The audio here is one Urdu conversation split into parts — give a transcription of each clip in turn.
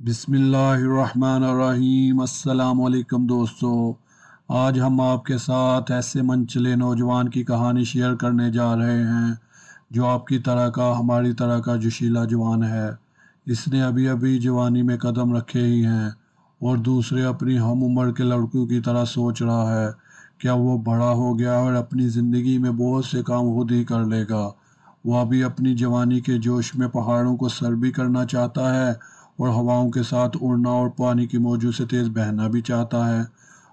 بسم اللہ الرحمن الرحیم۔ السلام علیکم دوستو، آج ہم آپ کے ساتھ ایسے منچلے نوجوان کی کہانی شیئر کرنے جا رہے ہیں جو آپ کی طرح کا ہماری طرح کا جوشیلا جوان ہے۔ اس نے ابھی ابھی جوانی میں قدم رکھے ہی ہیں اور دوسرے اپنی ہم عمر کے لڑکوں کی طرح سوچ رہا ہے کیا وہ بڑا ہو گیا اور اپنی زندگی میں بہت سے کام خود ہی کر لے گا۔ وہ ابھی اپنی جوانی کے جوش میں پہاڑوں کو سر بھی کرنا چاہتا ہے اور ہواؤں کے ساتھ اڑنا اور پانی کی موجوں سے تیز بہنا بھی چاہتا ہے۔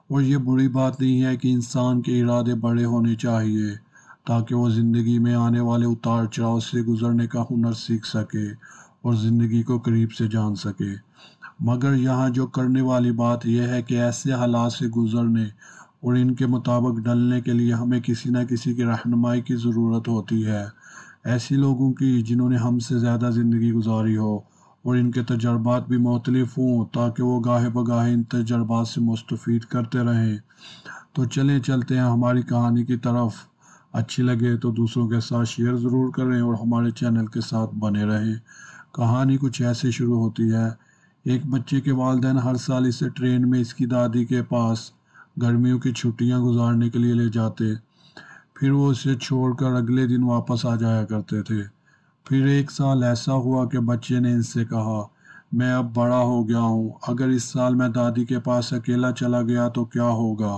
اور یہ بری بات نہیں ہے کہ انسان کے ارادے بڑے ہونے چاہیے تاکہ وہ زندگی میں آنے والے اتار چڑھاؤ سے گزرنے کا ہنر سیکھ سکے اور زندگی کو قریب سے جان سکے۔ مگر یہاں جو کرنے والی بات یہ ہے کہ ایسے حالات سے گزرنے اور ان کے مطابق ڈلنے کے لیے ہمیں کسی نہ کسی کی رہنمائی کی ضرورت ہوتی ہے، ایسی لوگوں کی جنہوں نے ہم سے زیادہ زندگی گزاری ہو اور ان کے تجربات بھی مختلف ہوں تاکہ وہ گاہے بگاہے ان تجربات سے مستفید کرتے رہیں۔ تو چلتے ہیں ہماری کہانی کی طرف۔ اچھی لگے تو دوسروں کے ساتھ شیئر ضرور کریں اور ہمارے چینل کے ساتھ بنے رہیں۔ کہانی کچھ ایسے شروع ہوتی ہے۔ ایک بچے کے والدین ہر سال اسے ٹرین میں اس کی دادی کے پاس گرمیوں کی چھٹیاں گزارنے کے لیے لے جاتے، پھر وہ اسے چھوڑ کر اگلے دن واپس آ جایا کرتے تھے۔ پھر ایک سال ایسا ہوا کہ بچے نے ان سے کہا، میں اب بڑا ہو گیا ہوں، اگر اس سال میں دادی کے پاس اکیلا چلا گیا تو کیا ہوگا؟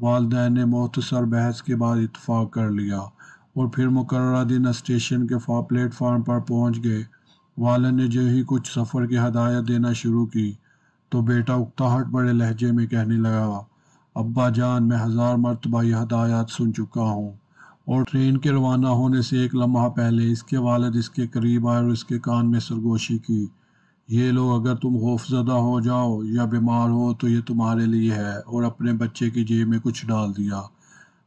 والدین نے مختصر بحث کے بعد اتفاق کر لیا اور پھر مقررہ دن اسٹیشن کے پلیٹ فارم پر پہنچ گئے۔ والد نے جو ہی کچھ سفر کی ہدایت دینا شروع کی تو بیٹا اکتاہٹ بڑے لہجے میں کہنے لگا، ابا جان، میں 1000 مرتبہ یہ ہدایات سن چکا ہوں۔ اور ٹرین کے روانہ ہونے سے ایک لمحہ پہلے اس کے والد اس کے قریب آئے اور اس کے کان میں سرگوشی کی، یہ لو، اگر تم خوف زدہ ہو جاؤ یا بیمار ہو تو یہ تمہارے لیے ہے، اور اپنے بچے کی جیب میں کچھ ڈال دیا۔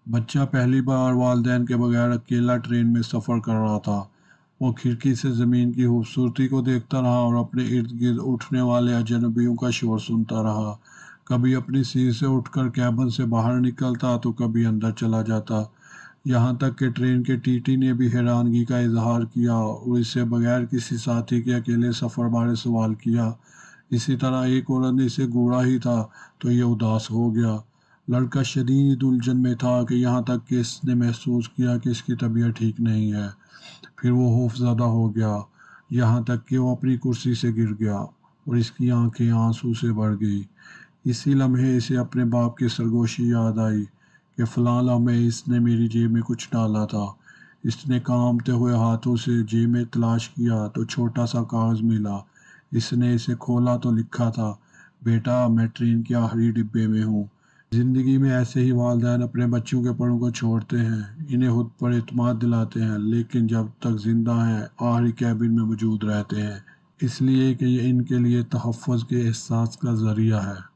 بچہ پہلی بار والدین کے بغیر اکیلا ٹرین میں سفر کر رہا تھا۔ وہ کھڑکی سے زمین کی خوبصورتی کو دیکھتا رہا اور اپنے ارد گرد اٹھنے والے اجنبیوں کا شور سنتا رہا۔ کبھی اپنی سیٹ سے اٹھ کر کیبن سے باہر نکلتا تو کبھی اندر چلا جاتا، یہاں تک کہ ٹرین کے ٹی ٹی نے بھی حیرانگی کا اظہار کیا اور اسے بغیر کسی ساتھی کے اکیلے سفر بارے سوال کیا۔ اسی طرح ایک عورت نے اسے گھوڑا ہی تھا تو یہ اداس ہو گیا۔ لڑکا شدید الجھن میں تھا کہ یہاں تک کہ اس نے محسوس کیا کہ اس کی طبیعت ٹھیک نہیں ہے۔ پھر وہ خوف زدہ ہو گیا، یہاں تک کہ وہ اپنی کرسی سے گر گیا اور اس کی آنکھیں آنسو سے بھر گئی۔ اسی لمحے اسے اپنے باپ کی سرگوشی یاد آئی کہ فلاں لمحے اس نے میری جیب میں کچھ ڈالا تھا۔ اس نے کانپتے ہوئے ہاتھوں سے جیب میں تلاش کیا تو چھوٹا سا کاغذ ملا۔ اس نے اسے کھولا تو لکھا تھا، بیٹا، میں ٹرین کے آخری ڈبے میں ہوں۔ زندگی میں ایسے ہی والدین اپنے بچوں کے پروں کو چھوڑتے ہیں، انہیں خود پر اعتماد دلاتے ہیں، لیکن جب تک زندہ ہیں آخری کیبن میں موجود رہتے ہیں، اس لیے کہ یہ ان کے لیے تحفظ کے احساس کا ذریعہ ہے۔